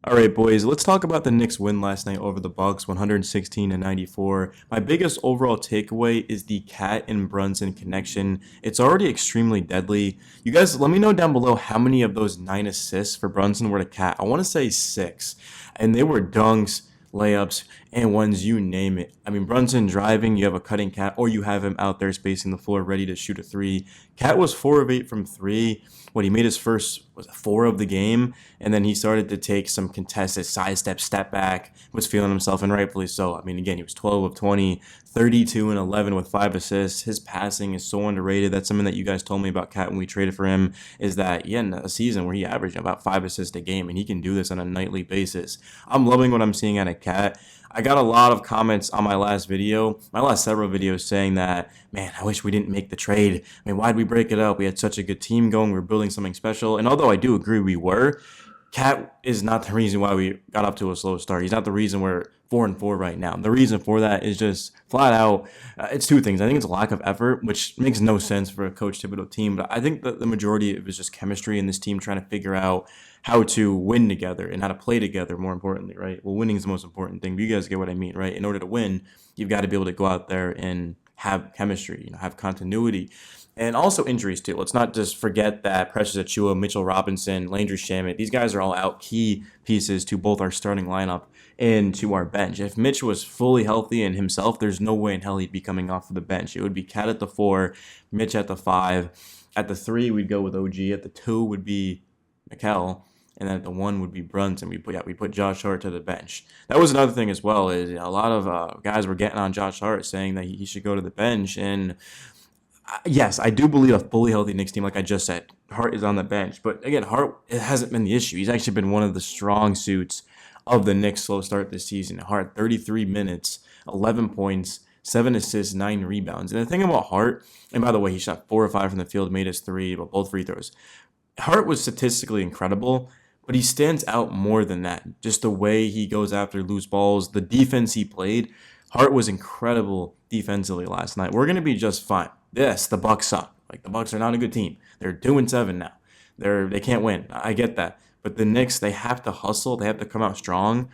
All right, boys, let's talk about the Knicks win last night over the Bucks, 116-94. My biggest overall takeaway is the Cat and Brunson connection. It's already extremely deadly. You guys, let me know down below how many of those 9 assists for Brunson were to Cat. I want to say 6, and they were dunks, layups, and ones, you name it. I mean, Brunson driving, you have a cutting Cat, or you have him out there spacing the floor ready to shoot a three. Cat was 4 of 8 from three. He made his first, was it 4 of the game, and then he started to take some contested sidestep, step back, was feeling himself, and rightfully so. I mean, again, he was 12 of 20, 32 and 11 with 5 assists. His passing is so underrated. That's something that you guys told me about Cat when we traded for him, is that he had a season where he averaged about 5 assists a game, and he can do this on a nightly basis. I'm loving what I'm seeing out of Cat. I got a lot of comments on my last several videos saying that, man, I wish we didn't make the trade. I mean, why'd we break it up? We had such a good team going. We were building something special. And although I do agree we were, Cat is not the reason why we got up to a slow start. He's not the reason we're 4-4 right now. The reason for that is just flat out, it's 2 things. I think it's a lack of effort, which makes no sense for a Coach Thibodeau team. But I think that the majority of it is just chemistry and this team trying to figure out how to win together and how to play together, more importantly, right? Well, winning is the most important thing, but you guys get what I mean, right? In order to win, you've got to be able to go out there and have chemistry, have continuity. And also injuries, too. Let's not just forget that Precious Achiuwa, Mitchell Robinson, Landry Shamet, these guys are all out key pieces to both our starting lineup and to our bench. If Mitch was fully healthy and himself, there's no way in hell he'd be coming off of the bench. It would be Cat at the 4, Mitch at the 5. At the 3, we'd go with OG. At the 2 would be Mikal. And then at the 1 would be Brunson. We put Josh Hart to the bench. That was another thing as well, is a lot of guys were getting on Josh Hart saying that he should go to the bench. And yes, I do believe a fully healthy Knicks team, like I just said, Hart is on the bench. But again, Hart, it hasn't been the issue. He's actually been one of the strong suits of the Knicks' slow start this season. Hart, 33 minutes, 11 points, 7 assists, 9 rebounds. And the thing about Hart, and by the way, he shot 4 or 5 from the field, made his 3, but both free throws. Hart was statistically incredible, but he stands out more than that. Just the way he goes after loose balls, the defense he played. Hart was incredible defensively last night. We're going to be just fine. Yes, the Bucks suck. Like, the Bucks are not a good team. They're 2-7 now. They can't win. I get that. But the Knicks, they have to hustle. They have to come out strong.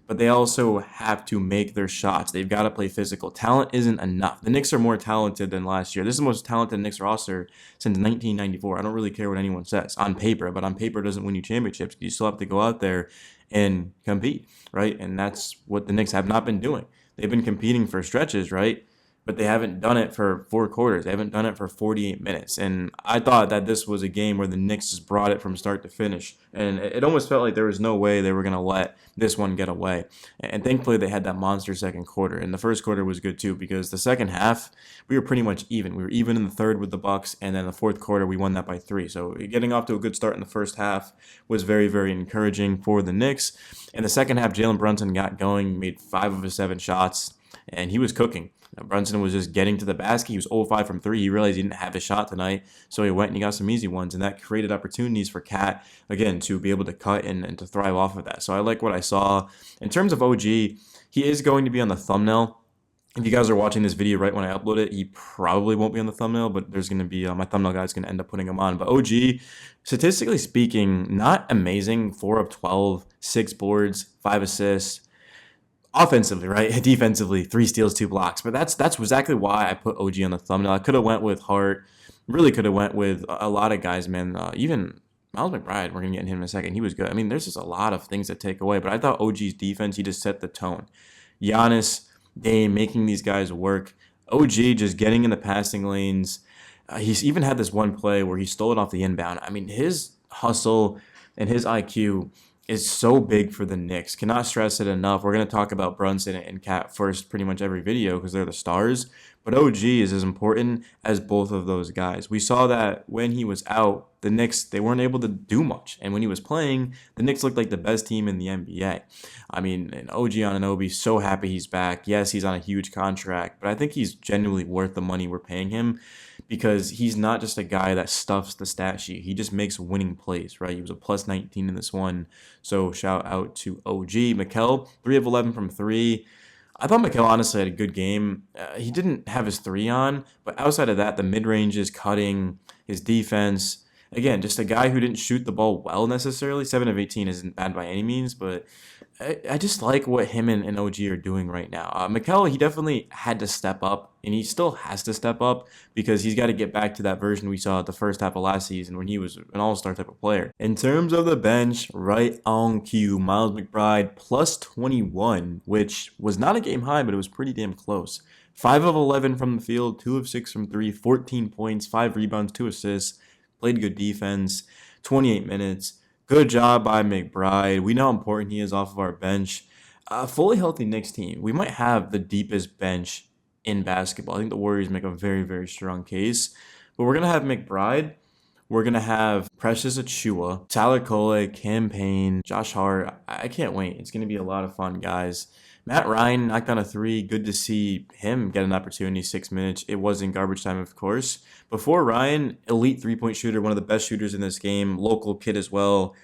But they also have to make their shots. They've got to play physical. Talent isn't enough. The Knicks are more talented than last year. This is the most talented Knicks roster since 1994. I don't really care what anyone says on paper, but on paper it doesn't win you championships. You still have to go out there and compete, right? And that's what the Knicks have not been doing. They've been competing for stretches, right? But they haven't done it for 4 quarters. They haven't done it for 48 minutes. And I thought that this was a game where the Knicks just brought it from start to finish. And it almost felt like there was no way they were going to let this one get away. And thankfully, they had that monster second quarter. And the first quarter was good, too, because the second half, we were pretty much even. We were even in the third with the Bucks, and then the fourth quarter, we won that by 3. So getting off to a good start in the first half was very, very encouraging for the Knicks. In the second half, Jalen Brunson got going, made 5 of his 7 shots, and he was cooking. Brunson was just getting to the basket. He was 0-5 from 3. He realized he didn't have a shot tonight, so he went and he got some easy ones, and that created opportunities for Cat, again, to be able to cut and to thrive off of that. So I like what I saw. In terms of OG, he is going to be on the thumbnail. If you guys are watching this video right when I upload it, he probably won't be on the thumbnail, but there's going to be, my thumbnail guy's going to end up putting him on. But OG, statistically speaking, not amazing. 4 of 12, 6 boards, 5 assists. Offensively, right? Defensively, 3 steals, 2 blocks. But that's exactly why I put OG on the thumbnail. I could have went with Hart. Really could have went with a lot of guys, man. Even Miles McBride, we're going to get in him in a second. He was good. I mean, there's just a lot of things to take away. But I thought OG's defense, he just set the tone. Giannis, Dame, making these guys work. OG just getting in the passing lanes. He's even had this one play where he stole it off the inbound. I mean, his hustle and his IQ is so big for the Knicks. Cannot stress it enough. We're going to talk about Brunson and Cat first pretty much every video because they're the stars. But OG is as important as both of those guys. We saw that when he was out, the Knicks, they weren't able to do much. And when he was playing, the Knicks looked like the best team in the NBA. I mean, and OG Anunoby, so happy he's back. Yes, he's on a huge contract, but I think he's genuinely worth the money we're paying him because he's not just a guy that stuffs the stat sheet. He just makes winning plays, right? He was a plus 19 in this one. So shout out to OG. Mikal, 3 of 11 from 3. I thought Mikal honestly had a good game. He didn't have his 3 on, but outside of that, the mid-range is cutting, his defense. again, just a guy who didn't shoot the ball well necessarily. 7 of 18 isn't bad by any means, but I just like what him and OG are doing right now. Mikal, he definitely had to step up, and he still has to step up because he's got to get back to that version we saw at the first half of last season when he was an all-star type of player. In terms of the bench, right on cue, Miles McBride plus 21, which was not a game high, but it was pretty damn close. 5 of 11 from the field, 2 of 6 from 3, 14 points, 5 rebounds, 2 assists, played good defense, 28 minutes. Good job by McBride. We know how important he is off of our bench. A fully healthy Knicks team. We might have the deepest bench in basketball. I think the Warriors make a very, very strong case. But we're going to have McBride. We're going to have Precious Achiuwa, Tyler Kolek, Cam Payne, Josh Hart. I can't wait. It's going to be a lot of fun, guys. Matt Ryan knocked down a 3. Good to see him get an opportunity, 6 minutes. It was in garbage time, of course. Before Ryan, elite three-point shooter, one of the best shooters in this game, local kid as well.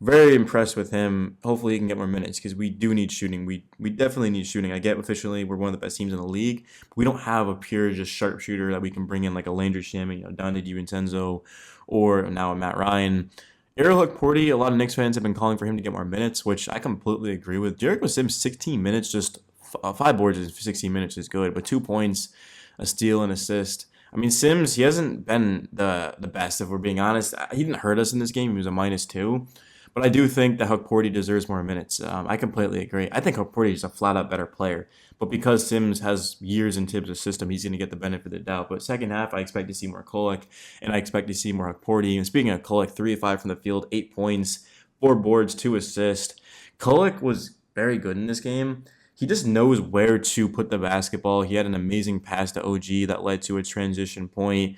Very impressed with him. Hopefully he can get more minutes because we do need shooting. We definitely need shooting. I get officially we're one of the best teams in the league. But we don't have a pure just sharpshooter that we can bring in like a Landry Shamet, Donde DiVincenzo, or now a Matt Ryan. Ariel Porty, a lot of Knicks fans have been calling for him to get more minutes, which I completely agree with. Jericho Sims, 16 minutes, just 5 boards in 16 minutes is good, but 2 points, a steal, and assist. I mean, Sims, he hasn't been the best, if we're being honest. He didn't hurt us in this game. He was a -2. But I do think that Porty deserves more minutes. I completely agree. I think Porty is a flat-out better player. But because Sims has years in Tibbs' system, he's going to get the benefit of the doubt. But second half, I expect to see more Kolek, and I expect to see more Porty. And speaking of Kolek, 3 of 5 from the field, 8 points, 4 boards, 2 assists. Kolek was very good in this game. He just knows where to put the basketball. He had an amazing pass to OG that led to a transition point.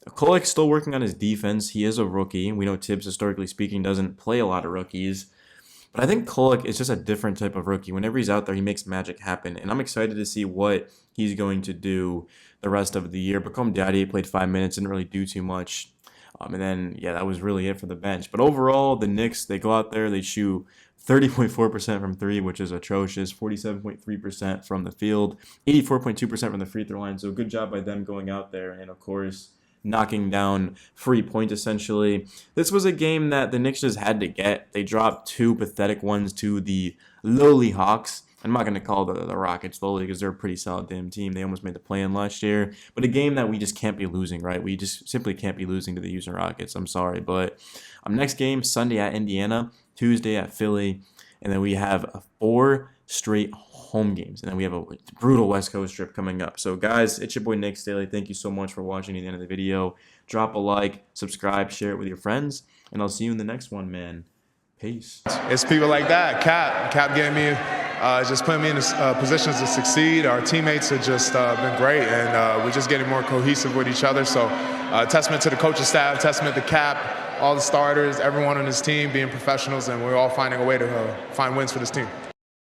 Kolek's still working on his defense. He is a rookie. We know Tibbs, historically speaking, doesn't play a lot of rookies. But I think Kolek is just a different type of rookie. Whenever he's out there, he makes magic happen. And I'm excited to see what he's going to do the rest of the year. Become Daddy played 5 minutes, didn't really do too much. And then, yeah, that was really it for the bench. But overall, the Knicks, they go out there, they shoot 30.4% from 3, which is atrocious, 47.3% from the field, 84.2% from the free throw line. So good job by them going out there and, of course, knocking down free points, essentially. This was a game that the Knicks just had to get. They dropped 2 pathetic ones to the lowly Hawks. I'm not going to call the Rockets lowly because they're a pretty solid damn team. They almost made the play-in last year. But a game that we just can't be losing, right? We just simply can't be losing to the Houston Rockets. I'm sorry. But next game, Sunday at Indiana, Tuesday at Philly, and then we have 4 straight home games, and then we have a brutal West Coast trip coming up. So guys, it's your boy Nick Staley. Thank you so much for watching to the end of the video. Drop a like, subscribe, share it with your friends, and I'll see you in the next one, man. Peace. It's people like that. Cap getting me, just putting me in positions to succeed. Our teammates have just been great, and we're just getting more cohesive with each other. So testament to the coaching staff, testament to Cap, all the starters, everyone on this team being professionals, and we're all finding a way to find wins for this team.